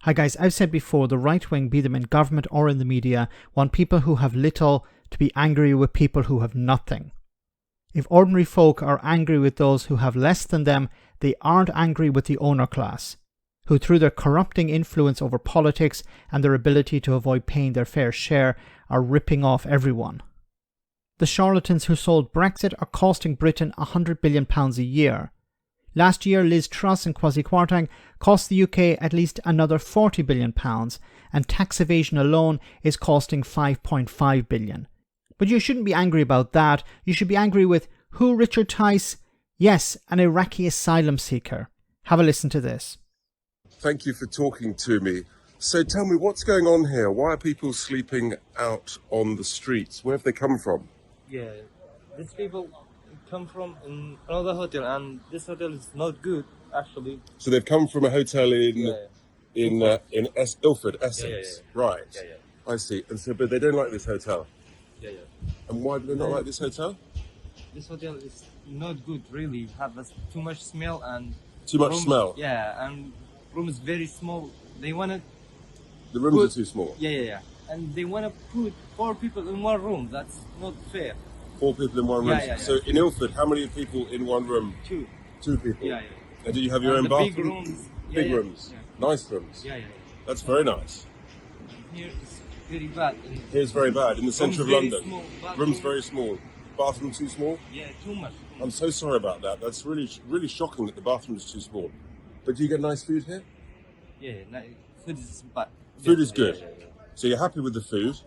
Hi guys, I've said before, the right wing, be them in government or in the media, want people who have little to be angry with people who have nothing. If ordinary folk are angry with those who have less than them, they aren't angry with the owner class, who through their corrupting influence over politics and their ability to avoid paying their fair share are ripping off everyone. The charlatans who sold Brexit are costing Britain £100 billion a year. Last year, Liz Truss and Kwasi Kwarteng cost the UK at least another £40 billion, and tax evasion alone is costing £5.5 billion. But you shouldn't be angry about that. You should be angry with who, Richard Tice? Yes, an Iraqi asylum seeker. Have a listen to this. Thank you for talking to me. So tell me, what's going on here? Why are people sleeping out on the streets? Where have they come from? Yeah, these people come from another hotel, and this hotel is not good, actually. So they've come from a hotel in Ilford, Essex. Yeah. Right. Yeah. I see. And so, but they don't like this hotel. Yeah. And why do they not like this hotel? This hotel is not good, really. Have too much smell and Too much room, smell. Yeah, and room is very small. They wanna. The rooms are too small. Yeah. And they wanna put 4 people in one room. That's not fair. 4 people in one room. Yeah. So in Ilford, how many people in one room? 2. 2 people. Yeah. And do you have your own the bathroom? big rooms. Big rooms. Yeah. Nice rooms. Yeah. That's very nice. Here is very bad. Here's very bad in the centre of very London. small, Room's very small. Bathroom too small? Yeah, too much. I'm so sorry about that. That's really shocking that the bathroom is too small. But do you get nice food here? Yeah, food is bad. Food is good. Yeah. So you're happy with the food.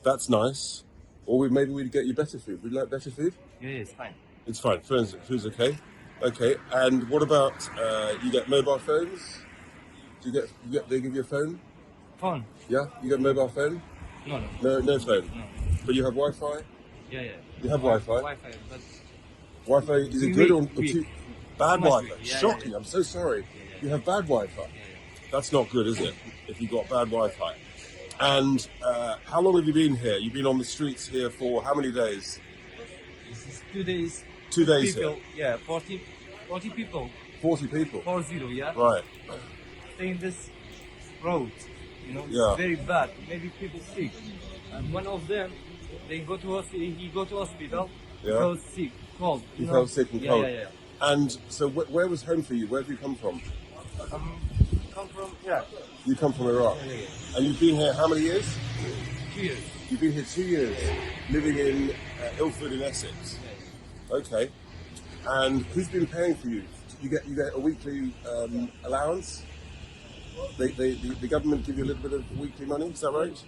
That's nice. Or maybe we'd get you better food. Would you like better food? Yeah, it's fine. It's fine. Food's okay. Okay. And what about you get mobile phones? Do you get they give you a phone? Phone? Yeah? You get a mobile phone? No. No phone. No. But you have Wi-Fi? Yeah. You have Wi-Fi? Wi-Fi, but Wi-Fi, is it Weak, good or weak. too bad Too much Wi-Fi? weak. Yeah, Shocking, yeah. I'm so sorry. Yeah. You have bad Wi-Fi. That's not good, is it? If you've got bad Wi-Fi. And how long have you been here? You've been on the streets here for how many days? This is 2 days. 2 days people, here. Yeah, 40 people. 40 people. 40, yeah. Right. Staying this road, Yeah. it's very bad. Maybe people sick. And one of them, he go to hospital. Yeah. He fell sick, cold. You felt sick and cold. Yeah. And so where was home for you? Where have you come from? Come from Iraq. You come from Iraq. Yeah. And you've been here how many years? 2 years. You've been here 2 years, living in Ilford in Essex. Okay. And who's been paying for you? You get a weekly allowance? The government give you a little bit of weekly money, is that right?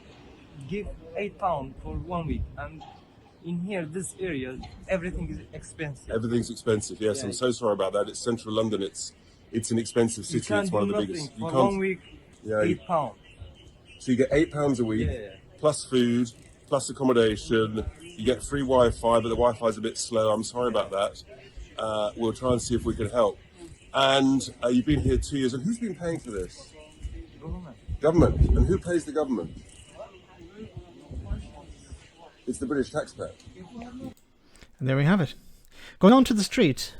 Give £8 for 1 week, and in here, this area, everything is expensive. Everything's expensive, yes. Yeah. I'm so sorry about that. It's central London. It's an expensive You city. can't It's one of do the nothing biggest. for 1 week. Yeah, £8. So you get £8 a week, Yeah. plus food, plus accommodation. You get free Wi-Fi, but the Wi-Fi is a bit slow. I'm sorry about that. We'll try and see if we can help. And you've been here 2 years. And who's been paying for this? Government. And who pays the government? It's the British taxpayer. And there we have it. Going on to the street,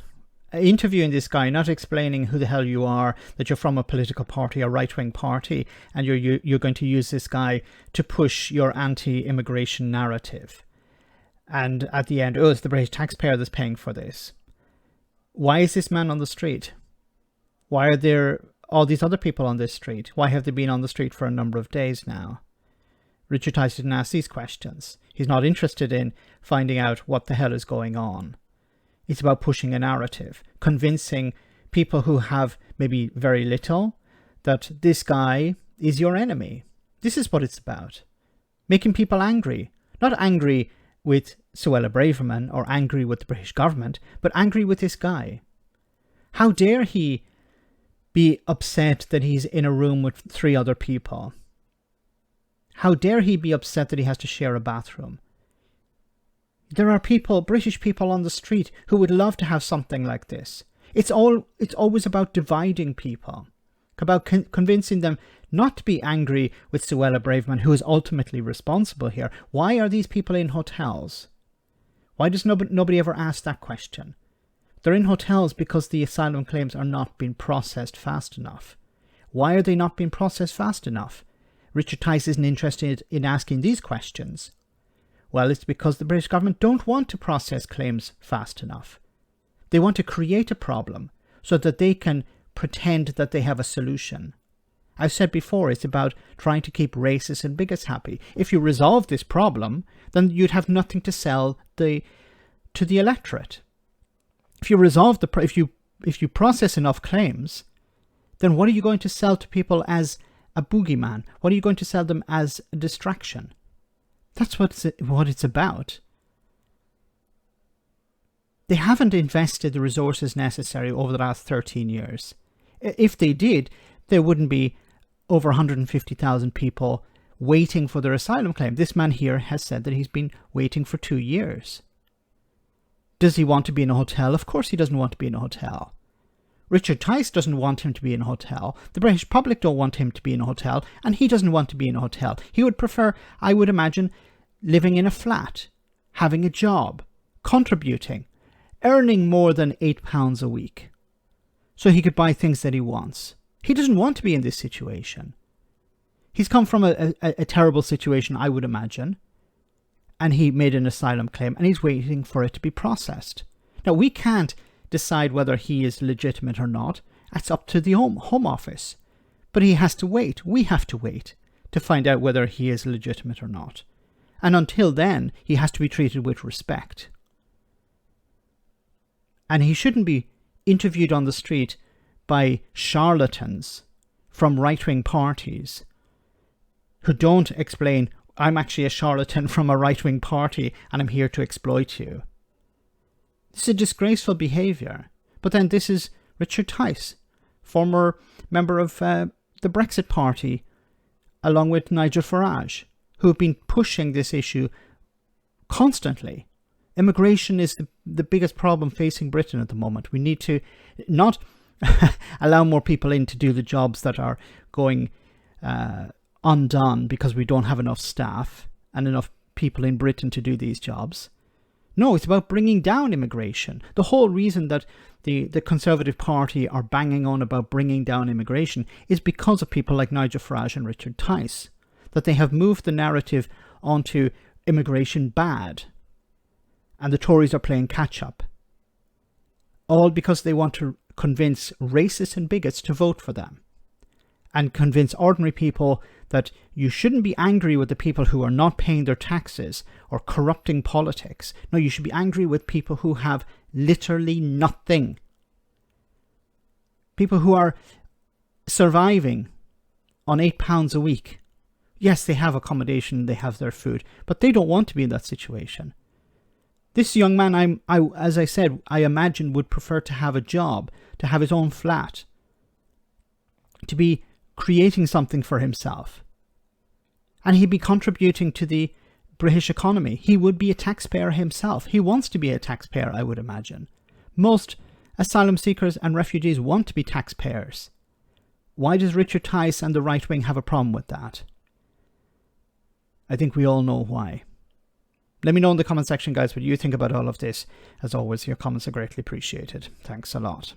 interviewing this guy, not explaining who the hell you are, that you're from a political party, a right-wing party, and you're going to use this guy to push your anti-immigration narrative. And at the end, it's the British taxpayer that's paying for this. Why is this man on the street? Why are there all these other people on this street? Why have they been on the street for a number of days now? Richard Tice didn't ask these questions. He's not interested in finding out what the hell is going on. It's about pushing a narrative, convincing people who have maybe very little that this guy is your enemy. This is what it's about. Making people angry. Not angry with Suella Braverman or angry with the British government, but angry with this guy. How dare he be upset that he's in a room with 3 other people? How dare he be upset that he has to share a bathroom? There are people, British people on the street, who would love to have something like this. It's always about dividing people, about convincing them not to be angry with Suella Braverman, who is ultimately responsible here. Why are these people in hotels? Why does nobody ever ask that question? They're in hotels because the asylum claims are not being processed fast enough. Why are they not being processed fast enough? Richard Tice isn't interested in asking these questions. Well, it's because the British government don't want to process claims fast enough. They want to create a problem so that they can pretend that they have a solution. I've said before, it's about trying to keep racists and bigots happy. If you resolve this problem, then you'd have nothing to sell to the electorate. If you resolve if you process enough claims, then what are you going to sell to people as a boogeyman? What are you going to sell them as a distraction? That's what it's about. They haven't invested the resources necessary over the last 13 years. If they did, there wouldn't be over 150,000 people waiting for their asylum claim. This man here has said that he's been waiting for 2 years. Does he want to be in a hotel? Of course he doesn't want to be in a hotel. Richard Tice doesn't want him to be in a hotel. The British public don't want him to be in a hotel, and he doesn't want to be in a hotel. He would prefer, I would imagine, living in a flat, having a job, contributing, earning more than £8 a week, so he could buy things that he wants. He doesn't want to be in this situation. He's come from a terrible situation, I would imagine, and he made an asylum claim, and he's waiting for it to be processed. Now, we can't decide whether he is legitimate or not. That's up to the Home Office. But he has to wait. We have to wait to find out whether he is legitimate or not. And until then, he has to be treated with respect. And he shouldn't be interviewed on the street by charlatans from right-wing parties who don't explain, I'm actually a charlatan from a right-wing party and I'm here to exploit you. This is a disgraceful behaviour. But then this is Richard Tice, former member of the Brexit Party, along with Nigel Farage, who have been pushing this issue constantly. Immigration is the biggest problem facing Britain at the moment. We need to not allow more people in to do the jobs that are going undone because we don't have enough staff and enough people in Britain to do these jobs. No, it's about bringing down immigration. The whole reason that the Conservative Party are banging on about bringing down immigration is because of people like Nigel Farage and Richard Tice, that they have moved the narrative onto immigration bad. And the Tories are playing catch-up. All because they want to convince racists and bigots to vote for them. And convince ordinary people that you shouldn't be angry with the people who are not paying their taxes or corrupting politics. No, you should be angry with people who have literally nothing. People who are surviving on £8 a week. Yes, they have accommodation, they have their food, but they don't want to be in that situation. This young man, as I said, I imagine would prefer to have a job, to have his own flat, to be creating something for himself. And he'd be contributing to the British economy. He would be a taxpayer himself. He wants to be a taxpayer, I would imagine. Most asylum seekers and refugees want to be taxpayers. Why does Richard Tice and the right wing have a problem with that? I think we all know why. Let me know in the comment section, guys, what you think about all of this. As always, your comments are greatly appreciated. Thanks a lot.